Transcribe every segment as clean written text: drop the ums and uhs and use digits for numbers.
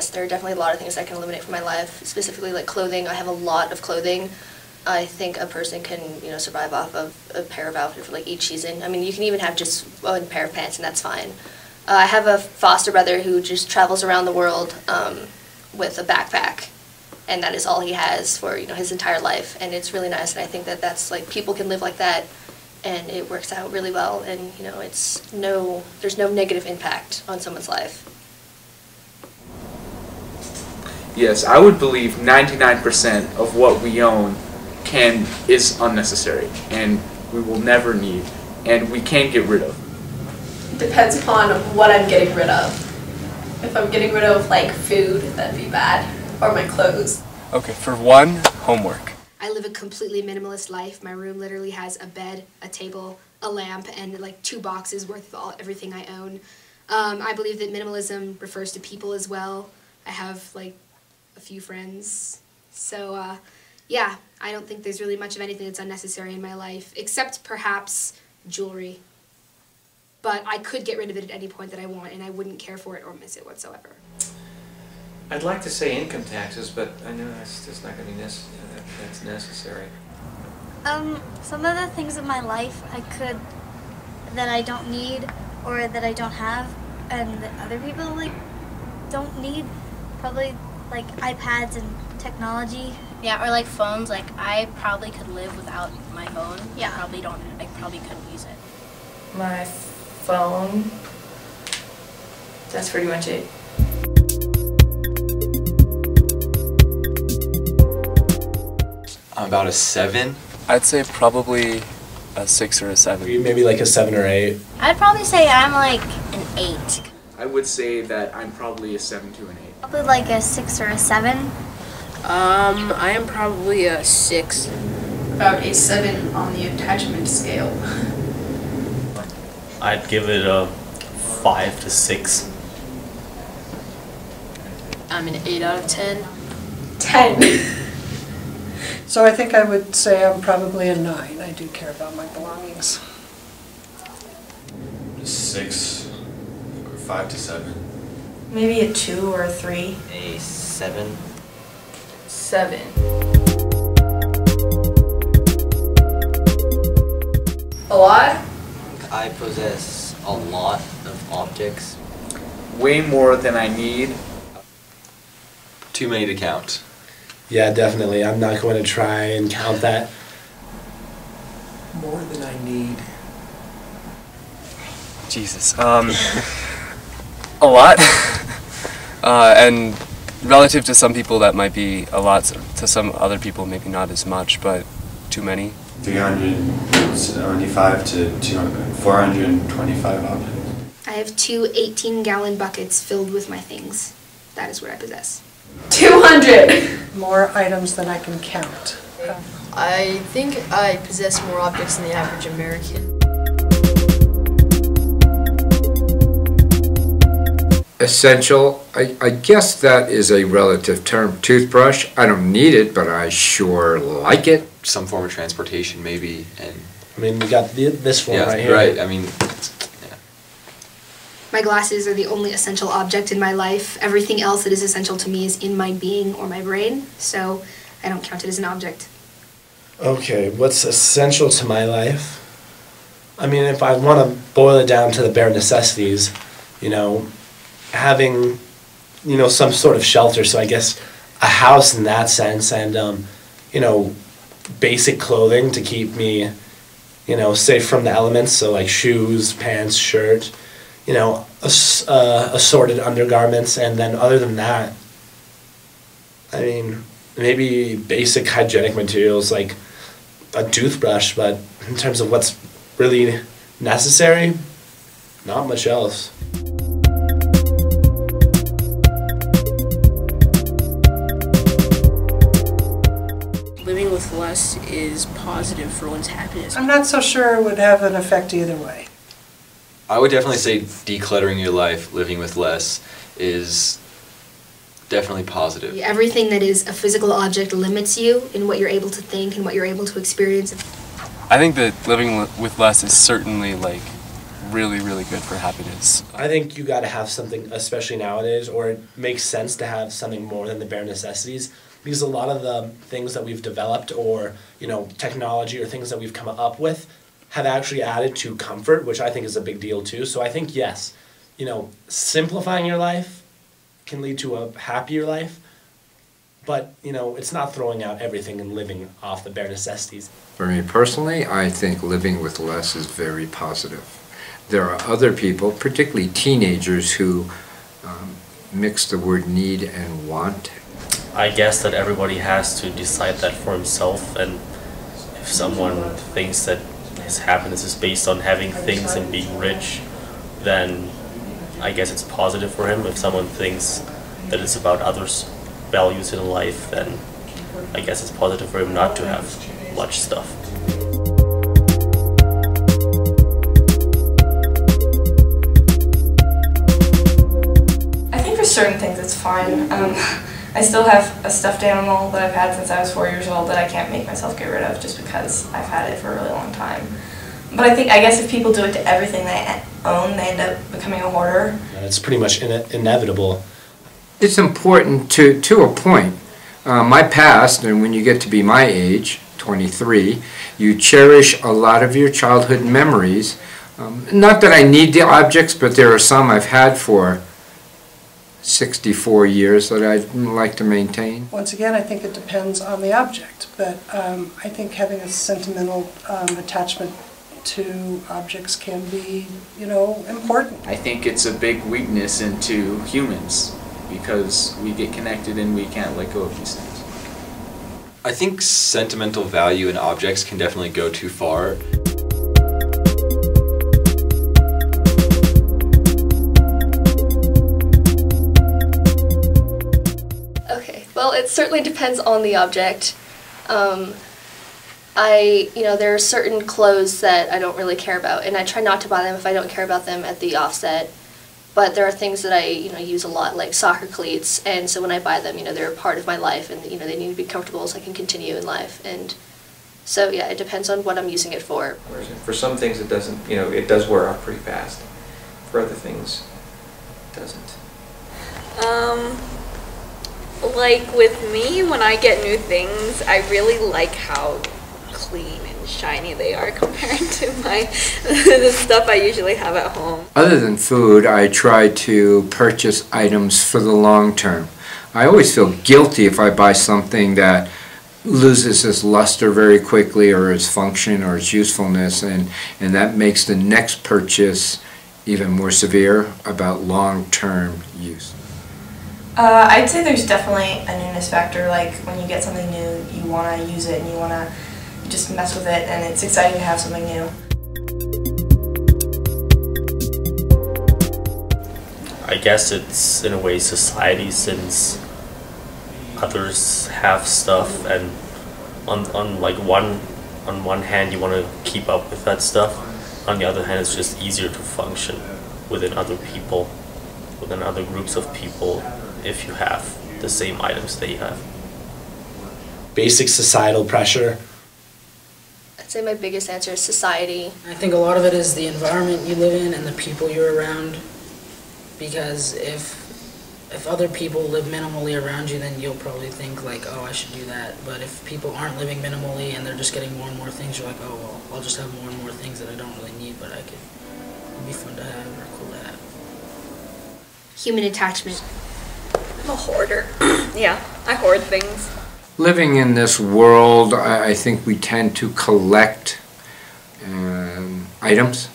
yes, there are definitely a lot of things I can eliminate from my life, specifically like clothing. I have a lot of clothing. I think a person can, survive off of a pair of outfits for like each season. I mean, you can even have just one pair of pants and that's fine. I have a foster brother who just travels around the world with a backpack, and that is all he has for, his entire life, and it's really nice, and I think that that's like, people can live like that, and it works out really well, and there's no negative impact on someone's life. Yes, I would believe 99% of what we own is unnecessary, and we will never need, and we can get rid of. Depends upon what I'm getting rid of. If I'm getting rid of like food, that'd be bad, or my clothes. Okay, for one, homework. I live a completely minimalist life. My room literally has a bed, a table, a lamp, and like 2 boxes worth of everything I own. I believe that minimalism refers to people as well. I have like a few friends, so yeah, I don't think there's really much of anything that's unnecessary in my life, except perhaps jewelry. But I could get rid of it at any point that I want, and I wouldn't care for it or miss it whatsoever. I'd like to say income taxes, but I know that's just not going to be that's necessary. Some of the things in my life that I don't need or that I don't have, and that other people like don't need, probably like iPads and technology. Yeah, or like phones. Like I probably could live without my phone. Yeah. I probably couldn't use it. My phone. That's pretty much it. I'm about a 7. I'd say probably a 6 or a 7. Maybe like a 7 or 8. I'd probably say I'm like an 8. I would say that I'm probably a 7 to an 8. Probably like a 6 or a 7. I am probably a 6. About a 7 on the attachment scale. I'd give it a 5 to 6. I'm an 8 out of 10. 10. So I think I would say I'm probably a 9. I do care about my belongings. 6 or 5 to 7. Maybe a 2 or a 3. A 7. 7. A lot? I possess a lot of objects. Way more than I need. Too many to count. Yeah, definitely. I'm not going to try and count that. More than I need. Jesus. A lot. And relative to some people that might be a lot, to some other people maybe not as much, but too many. 375 to 425 objects. I have 2 18-gallon buckets filled with my things. That is what I possess. 200! More items than I can count. I think I possess more objects than the average American. Essential, I guess that is a relative term. Toothbrush, I don't need it, but I sure like it. Some form of transportation maybe, and I mean, we got this one right here. Right, I mean, yeah. My glasses are the only essential object in my life. Everything else that is essential to me is in my being or my brain, so I don't count it as an object. Okay, what's essential to my life? I mean, if I want to boil it down to the bare necessities, having, some sort of shelter, so I guess a house in that sense, and, basic clothing to keep me, safe from the elements, so like shoes, pants, shirt, assorted undergarments, and then other than that, I mean, maybe basic hygienic materials like a toothbrush, but in terms of what's really necessary, not much else. Living with less is positive for one's happiness. I'm not so sure it would have an effect either way. I would definitely say decluttering your life, living with less, is definitely positive. Everything that is a physical object limits you in what you're able to think and what you're able to experience. I think that living with less is certainly like really, really good for happiness. I think you got to have something, especially nowadays, or it makes sense to have something more than the bare necessities, because a lot of the things that we've developed, or technology or things that we've come up with, have actually added to comfort, which I think is a big deal too. So I think yes, simplifying your life can lead to a happier life, but it's not throwing out everything and living off the bare necessities. For me personally, I think living with less is very positive. There are other people, particularly teenagers, who mix the word need and want. I guess that everybody has to decide that for himself, and if someone thinks that his happiness is based on having things and being rich, then I guess it's positive for him. If someone thinks that it's about others' values in life, then I guess it's positive for him not to have much stuff. I think for certain things it's fine. I still have a stuffed animal that I've had since I was 4 years old that I can't make myself get rid of just because I've had it for a really long time. But I guess if people do it to everything they own, they end up becoming a hoarder. It's pretty much inevitable. It's important to a point. My past, and when you get to be my age, 23, you cherish a lot of your childhood memories. Not that I need the objects, but there are some I've had for 64 years that I'd like to maintain. Once again, I think it depends on the object, but I think having a sentimental attachment to objects can be, important. I think it's a big weakness into humans because we get connected and we can't let go of these things. I think sentimental value in objects can definitely go too far. Okay, well, it certainly depends on the object. There are certain clothes that I don't really care about, and I try not to buy them if I don't care about them at the offset. But there are things that I, use a lot, like soccer cleats, and so when I buy them, they're a part of my life, and they need to be comfortable so I can continue in life. And so yeah, it depends on what I'm using it for. For some things, it doesn't. It does wear off pretty fast. For other things, it doesn't. Like with me, when I get new things, I really like how clean and shiny they are compared to the stuff I usually have at home. Other than food, I try to purchase items for the long term. I always feel guilty if I buy something that loses its luster very quickly, or its function, or its usefulness, and that makes the next purchase even more severe about long-term use. I'd say there's definitely a newness factor. Like when you get something new, you want to use it and you want to just mess with it, and it's exciting to have something new. I guess it's in a way society, since others have stuff, and on one hand you want to keep up with that stuff. On the other hand, it's just easier to function within other people, within other groups of people, if you have the same items that you have. Basic societal pressure. I'd say my biggest answer is society. I think a lot of it is the environment you live in and the people you're around, because if other people live minimally around you, then you'll probably think like, oh, I should do that. But if people aren't living minimally and they're just getting more and more things, you're like, oh, well, I'll just have more and more things that I don't really need, but it'd be fun to have or cool to have. Human attachment. I'm a hoarder. Yeah, I hoard things. Living in this world, I think we tend to collect items.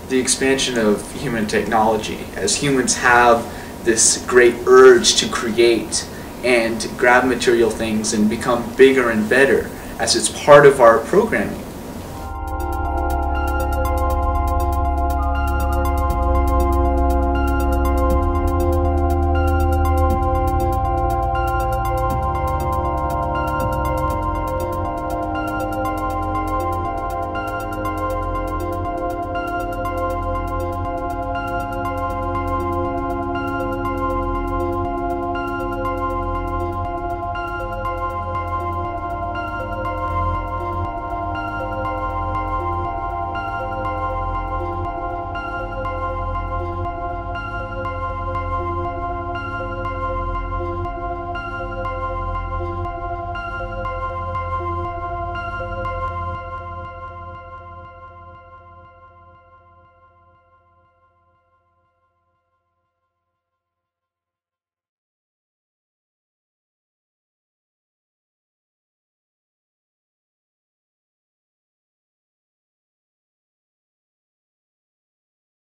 The expansion of human technology, as humans have this great urge to create and grab material things and become bigger and better, as it's part of our programming.